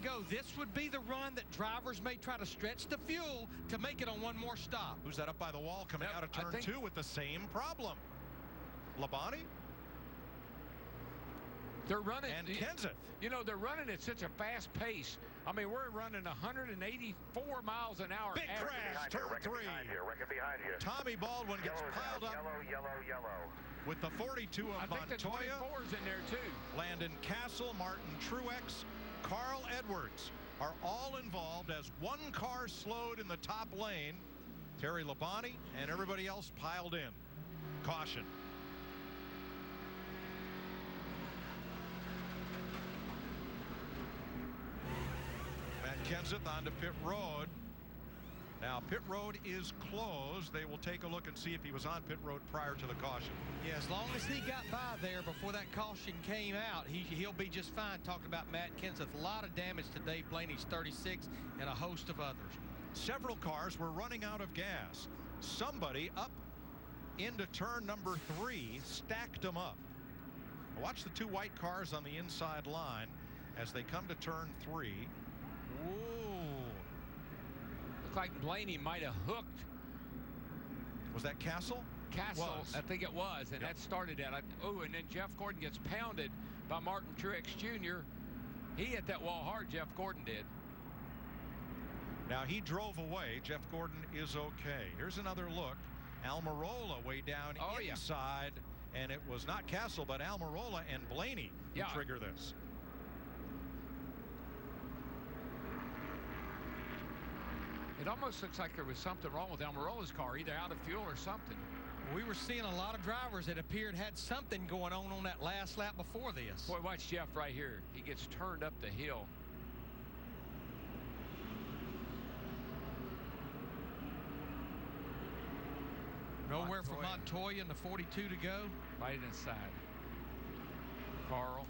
go. This would be the run that drivers may try to stretch the fuel to make it on one more stop. Who's that up by the wall coming out of turn 2 with the same problem? Labonte? They're running. And Kenseth. You know, they're running at such a fast pace. I mean, we're running 184 miles an hour. Big crash, turn 3. Behind you. Tommy Baldwin gets piled up. Yellow. With the 42 of Montoya. I think the 24's in there, too. Landon Castle, Martin Truex, Carl Edwards are all involved as one car slowed in the top lane. Terry Labonte and everybody else piled in. Caution. Matt Kenseth onto pit road. Now pit road is closed. They will take a look and see if he was on pit road prior to the caution. Yeah, as long as he got by there before that caution came out, he'll be just fine. Talking about Matt Kenseth, a lot of damage to Dave Blaney's 36 and a host of others. Several cars were running out of gas. Somebody up into turn number 3 stacked them up. Watch the 2 white cars on the inside line as they come to turn 3. Whoa. Looked like Blaney might have hooked. Was that Castle? Castle, I think it was, and that started that. Oh, and then Jeff Gordon gets pounded by Martin Truex Jr. He hit that wall hard, Jeff Gordon did. Now he drove away. Jeff Gordon is okay. Here's another look. Almirola way down inside, and it was not Castle, but Almirola and Blaney who trigger this. It almost looks like there was something wrong with Almirola's car, either out of fuel or something. We were seeing a lot of drivers that appeared had something going on that last lap before this. Boy, watch Jeff right here. He gets turned up the hill. Nowhere for Montoya and the 42 to go. Right inside. Carl.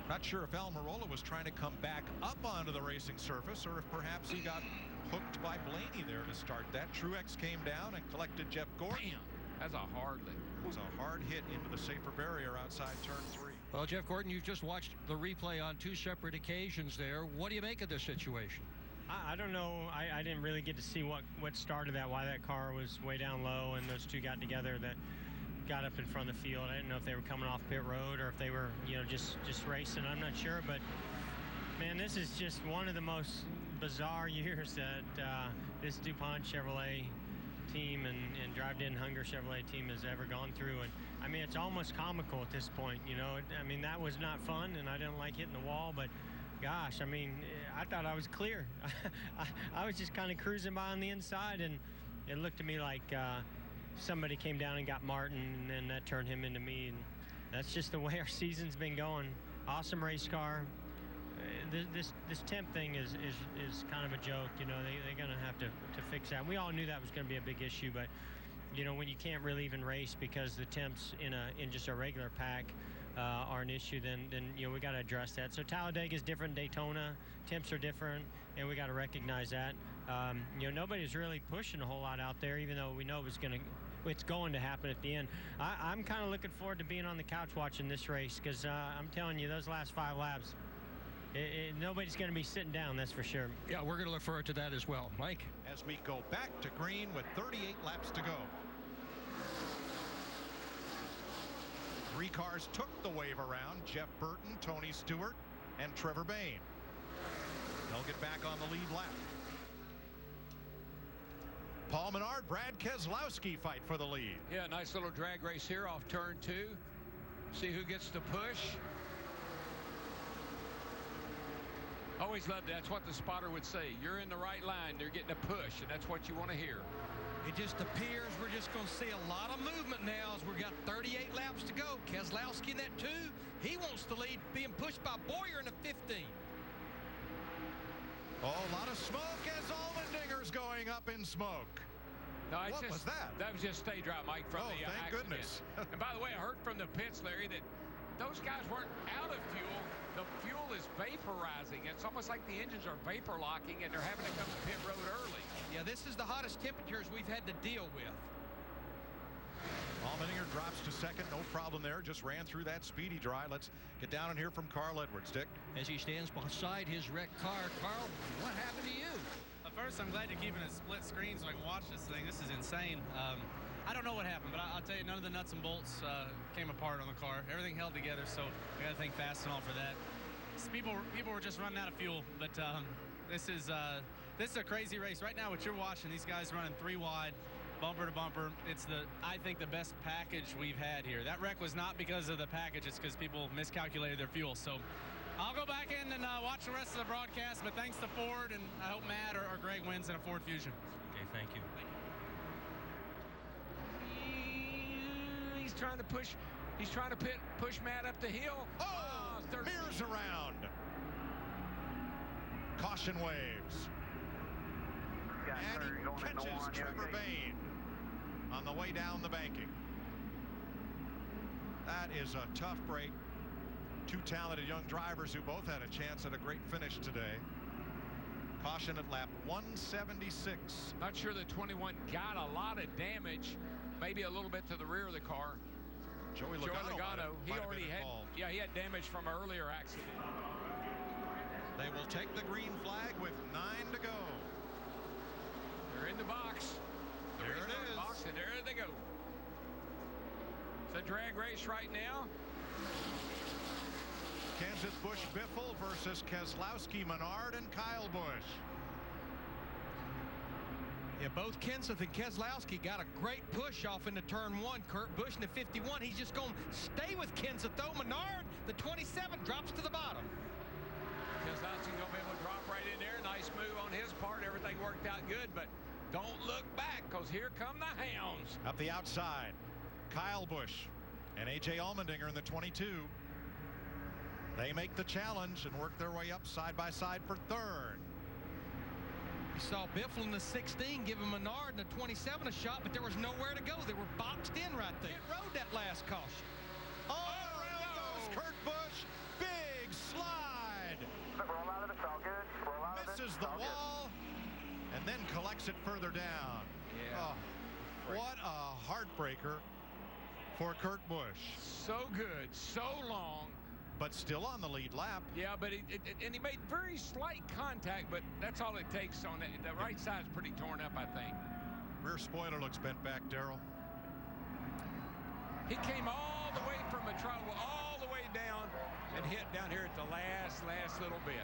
Not sure if Almirola was trying to come back up onto the racing surface or if perhaps he got hooked by Blaney there to start that. Truex came down and collected Jeff Gordon. Bam! That's a hard hit. It was a hard hit into the safer barrier outside turn 3. Well, Jeff Gordon, you've just watched the replay on 2 separate occasions there. What do you make of this situation? I don't know. I didn't really get to see what started that, why that car was way down low and those 2 got together that got up in front of the field. I didn't know if they were coming off pit road or if they were, you know, just racing. I'm not sure, but man, this is just one of the most bizarre years that this DuPont Chevrolet team and Drive-In Hunger Chevrolet team has ever gone through. And I mean, it's almost comical at this point, you know. I mean, that was not fun, and I didn't like hitting the wall, but gosh, I mean, I thought I was clear. I was just kind of cruising by on the inside, and it looked to me like somebody came down and got Martin, and then that turned him into me. And that's just the way our season's been going. Awesome race car. This temp thing is kind of a joke. You know, they're going to have to fix that. We all knew that was going to be a big issue, but you know, when you can't really even race because the temps in just a regular pack are an issue, then you know, we got to address that. So Talladega is different, Daytona temps are different, and we got to recognize that. You know, nobody's really pushing a whole lot out there, even though we know it's going to happen at the end. I'm kind of looking forward to being on the couch watching this race, because I'm telling you, those last 5 laps, nobody's going to be sitting down, that's for sure. Yeah, we're going to look forward to that as well. Mike? As we go back to green with 38 laps to go. 3 cars took the wave around. Jeff Burton, Tony Stewart, and Trevor Bayne. They'll get back on the lead lap. Paul Menard, Brad Keselowski fight for the lead. Yeah, nice little drag race here off turn 2. See who gets the push. Always loved that. That's what the spotter would say. You're in the right line. They're getting a push, and that's what you want to hear. It just appears we're just going to see a lot of movement now as we've got 38 laps to go. Keselowski in that 2. He wants the lead, being pushed by Boyer in the 15. Oh, a lot of smoke as Allmendinger's going up in smoke. No, what was that? That was just stay dry, Mike, from the thank accident. goodness. And by the way, I heard from the pits, Larry, that those guys weren't out of fuel. The fuel is vaporizing. It's almost like the engines are vapor locking, and they're having to come to pit road early. Yeah, this is the hottest temperatures we've had to deal with. Allmendinger drops to second. No problem there. Just ran through that speedy dry. Let's get down and hear from Carl Edwards. Dick. As he stands beside his wrecked car, Carl, what happened to you? First, I'm glad you're keeping a split screen so I can watch this thing. This is insane. I don't know what happened, but I'll tell you, none of the nuts and bolts came apart on the car. Everything held together, so we got to thank Fastenal for that. People were just running out of fuel, but this is a crazy race. Right now, what you're watching, these guys running 3 wide, bumper to bumper. It's I think the best package we've had here. That wreck was not because of the package. It's because people miscalculated their fuel. So I'll go back in and watch the rest of the broadcast, but thanks to Ford, and I hope Matt or Greg wins in a Ford Fusion. Okay, thank you. He's trying to push. He's trying to push Matt up the hill. Oh, mirrors around. Caution waves. And he catches Trevor Bayne on the way down the banking. That is a tough break. 2 talented young drivers who both had a chance at a great finish today. Caution at lap 176. Not sure the 21 got a lot of damage, maybe a little bit to the rear of the car. Joey Logano, he already had, he had damage from an earlier accident. They will take the green flag with 9 to go. They're in the box. There it is. Box, and there they go. It's a drag race right now. Kenseth, Busch, Biffle versus Keselowski, Menard, and Kyle Busch. Yeah, both Kenseth and Keselowski got a great push off into turn 1. Kurt Busch in the 51. He's just going to stay with Kenseth, though. Menard, the 27, drops to the bottom. Keselowski's going to be able to drop right in there. Nice move on his part. Everything worked out good, but don't look back, because here come the hounds. Up the outside, Kyle Busch and A.J. Allmendinger in the 22. They make the challenge and work their way up side by side for 3rd. You saw Biffle in the 16 giving Menard in the 27 a shot, but there was nowhere to go. They were boxed in right there. It rode that last caution. Oh, around goes Kurt Busch. Big slide. Roll out of it, all good. Roll out of it. Misses the wall and then collects it further down. Yeah. Oh, what a heartbreaker for Kurt Busch. So good, so long. But still on the lead lap. Yeah, but he made very slight contact, but that's all it takes on that. The right side's pretty torn up, I think. Rear spoiler looks bent back, Darrell. He came all the way from the trouble, all the way down, and hit down here at the last little bit.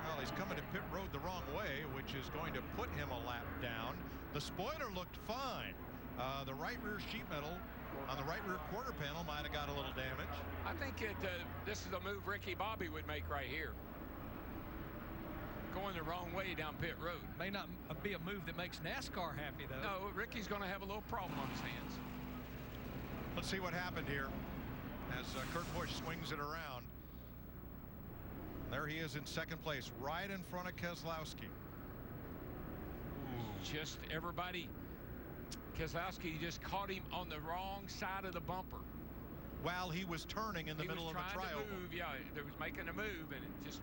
Well, he's coming to pit road the wrong way, which is going to put him a lap down. The spoiler looked fine. The right rear sheet metal on the right rear quarter panel might have got a little damage. I think this is a move Ricky Bobby would make right here. Going the wrong way down pit road. May not be a move that makes NASCAR happy, though. No, Ricky's going to have a little problem on his hands. Let's see what happened here as Kurt Busch swings it around. There he is in 2nd place, right in front of Keselowski. Just everybody. Keselowski just caught him on the wrong side of the bumper. While he was turning in the middle of the trioval. Yeah, he was making a move, and it just,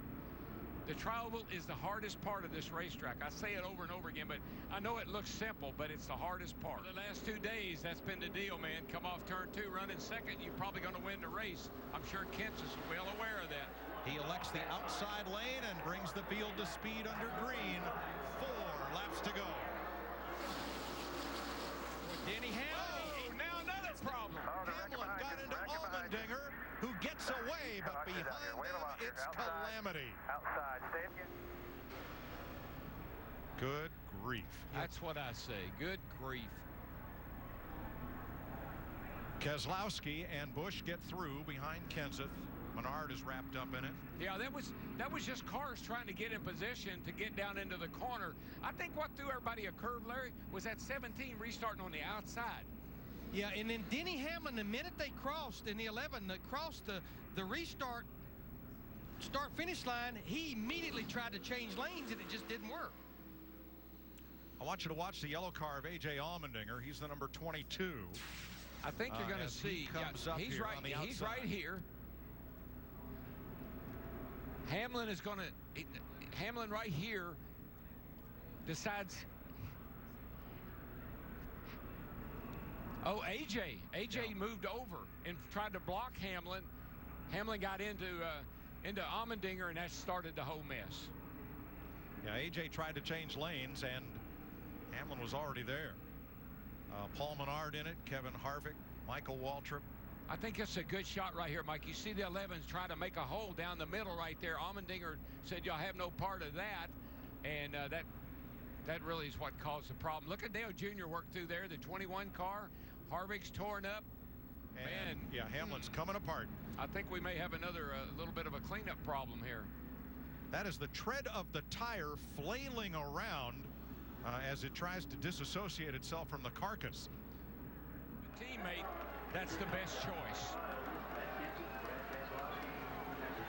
the trioval is the hardest part of this racetrack. I say it over and over again, but I know it looks simple, but it's the hardest part. The last 2 days, that's been the deal, man. Come off turn 2, running 2nd, you're probably going to win the race. I'm sure Kenseth is well aware of that. He elects the outside lane and brings the field to speed under green. 4 laps to go. Danny Hamlin. Now another problem. Hamlin got into Allmendinger, who gets away, but behind him, it's calamity. Outside. Stay again. Good grief. That's what I say. Good grief. Keselowski and Busch get through behind Kenseth. Menard is wrapped up in it. Yeah, that was just cars trying to get in position to get down into the corner. I think what threw everybody a curve, Larry, was that 17 restarting on the outside. Yeah, and then Denny Hamlin, the minute they crossed in the 11, they crossed the restart start-finish line, he immediately tried to change lanes, and it just didn't work. I want you to watch the yellow car of A.J. Allmendinger. He's the number 22. I think you're going to see. He's right. He's right here. Hamlin is going to. Hamlin right here decides. Oh, AJ moved over and tried to block Hamlin. Hamlin got into Allmendinger, and that started the whole mess. Yeah, AJ tried to change lanes, and Hamlin was already there. Paul Menard in it, Kevin Harvick, Michael Waltrip. I think it's a good shot right here, Mike. You see the 11s try to make a hole down the middle right there. Allmendinger said, y'all have no part of that. And that really is what caused the problem. Look at Dale Jr. work through there, the 21 car. Harvick's torn up. And yeah, Hamlin's coming apart. I think we may have another little bit of a cleanup problem here. That is the tread of the tire flailing around as it tries to disassociate itself from the carcass. Teammate, that's the best choice.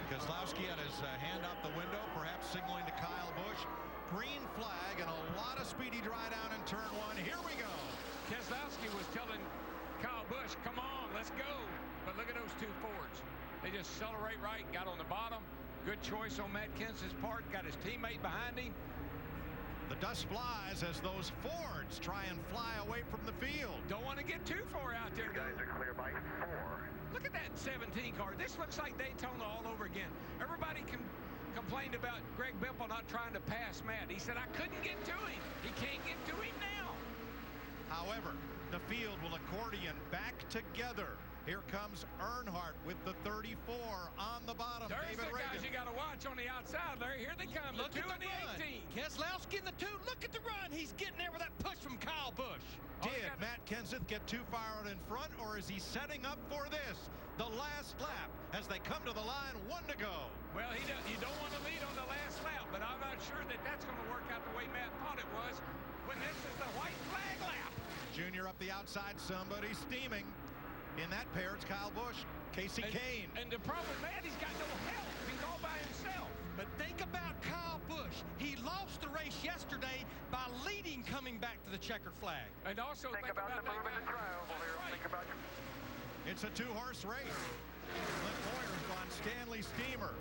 Keselowski had his hand out the window, perhaps signaling to Kyle Busch. Green flag and a lot of speedy dry down in turn 1. Here we go. Keselowski was telling Kyle Busch, come on, let's go. But look at those two Fords. They just accelerate right, got on the bottom. Good choice on Matt Kenseth's part, got his teammate behind him. The dust flies as those Fords try and fly away from the field. Don't want to get too far out there. You guys are clear by 4. Look at that 17 car. This looks like Daytona all over again. Everybody complained about Greg Biffle not trying to pass Matt. He said, I couldn't get to him. He can't get to him now. However, the field will accordion back together. Here comes Earnhardt with the 34 on the bottom. There's David the guys Reagan. you got to watch on the outside, Larry. Here they come. Look the 2 at and the run. 18. Keselowski in the 2. Look at the run. He's getting there with that push from Kyle Busch. Did Matt Kenseth get too far out in front, or is he setting up for this? The last lap as they come to the line, 1 to go. Well, you don't want to lead on the last lap, but I'm not sure that that's going to work out the way Matt thought it was when this is the white flag lap. Junior up the outside, somebody steaming. In that pair, it's Kyle Busch, Casey Kane. And the problem with Matt, he's got no help. He's all by himself. But think about Kyle Busch. He lost the race yesterday by leading coming back to the checkered flag. And also Think about the move in the trial over here. Right. Think about your... It's a 2-horse race. Clint Boyer's gone Stanley Steamer.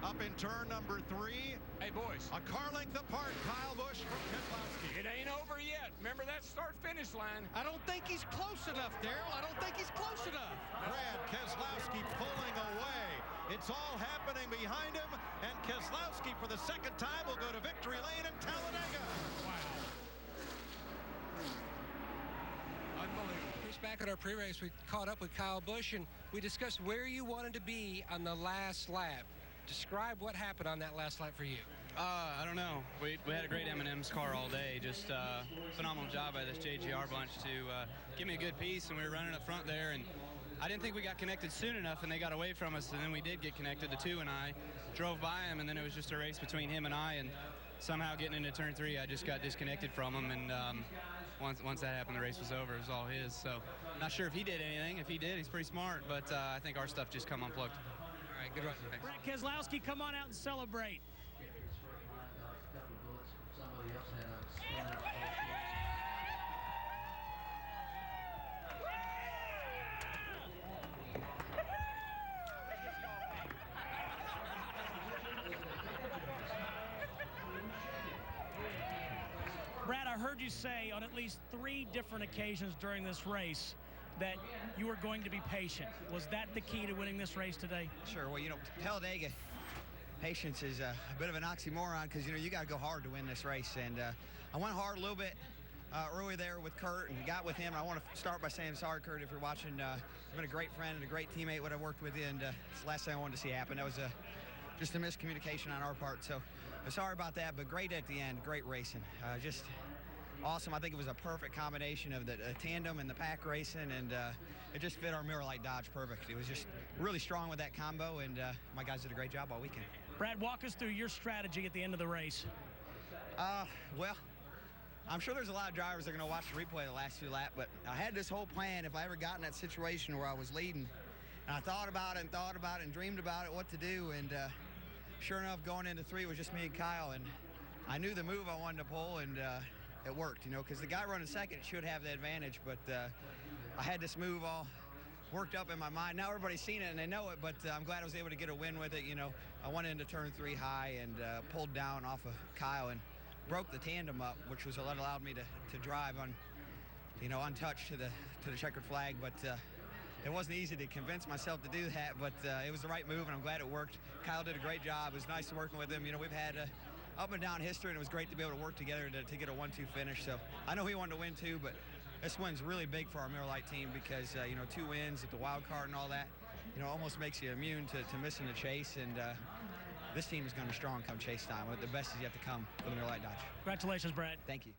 Up in turn number 3. Hey, boys. A car length apart, Kyle Busch from Keselowski. It ain't over yet. Remember that start-finish line. I don't think he's close enough, Darrell. I don't think he's close enough. Brad Keselowski pulling away. It's all happening behind him, and Keselowski for the second time will go to victory lane in Talladega. Wow. Unbelievable. Chris, back at our pre-race, we caught up with Kyle Busch, and we discussed where you wanted to be on the last lap. Describe what happened on that last lap for you. I don't know. We had a great M&M's car all day. Just phenomenal job by this JGR bunch to give me a good piece, and we were running up front there, and I didn't think we got connected soon enough, and they got away from us, and then we did get connected. The 2 and I drove by him, and then it was just a race between him and I, and somehow getting into turn 3, I just got disconnected from him, and once that happened, the race was over. It was all his. So not sure if he did anything. If he did, he's pretty smart, but I think our stuff just come unplugged. All right, good run. Thanks. Brad Keselowski, come on out and celebrate. Brad, I heard you say on at least 3 different occasions during this race that you were going to be patient. Was that the key to winning this race today? Sure. Well, Talladega, patience is a bit of an oxymoron because, you got to go hard to win this race. And I went hard a little bit early there with Kurt and got with him. I want to start by saying sorry, Kurt, if you're watching. You've been a great friend and a great teammate, what I worked with you, and it's the last thing I wanted to see happen. That was just a miscommunication on our part. So I'm sorry about that, but great at the end, great racing. Just awesome. I think it was a perfect combination of the tandem and the pack racing, and it just fit our Miller Lite Dodge perfect. It was just really strong with that combo, and my guys did a great job all weekend. Brad, walk us through your strategy at the end of the race. Well, I'm sure there's a lot of drivers that are going to watch the replay of the last 2 laps, but I had this whole plan if I ever got in that situation where I was leading, and I thought about it and dreamed about it, what to do, and sure enough, going into 3 was just me and Kyle, and I knew the move I wanted to pull, and it worked, because the guy running second should have the advantage, but I had this move all worked up in my mind. Now everybody's seen it and they know it, but I'm glad I was able to get a win with it. I went into turn 3 high and pulled down off of Kyle and broke the tandem up, which was what allowed me to drive on you know, untouched to the checkered flag, but it wasn't easy to convince myself to do that, but it was the right move, and I'm glad it worked. Kyle did a great job. It was nice working with him. You know, we've had up and down history, and it was great to be able to work together to get a 1-2 finish. So I know he wanted to win too, but this win's really big for our Miller Lite team because, you know, 2 wins at the wild card and all that, you know, almost makes you immune to missing the chase. And this team is going to be strong come chase time. The best is yet to come for the Miller Lite Dodge. Congratulations, Brad. Thank you.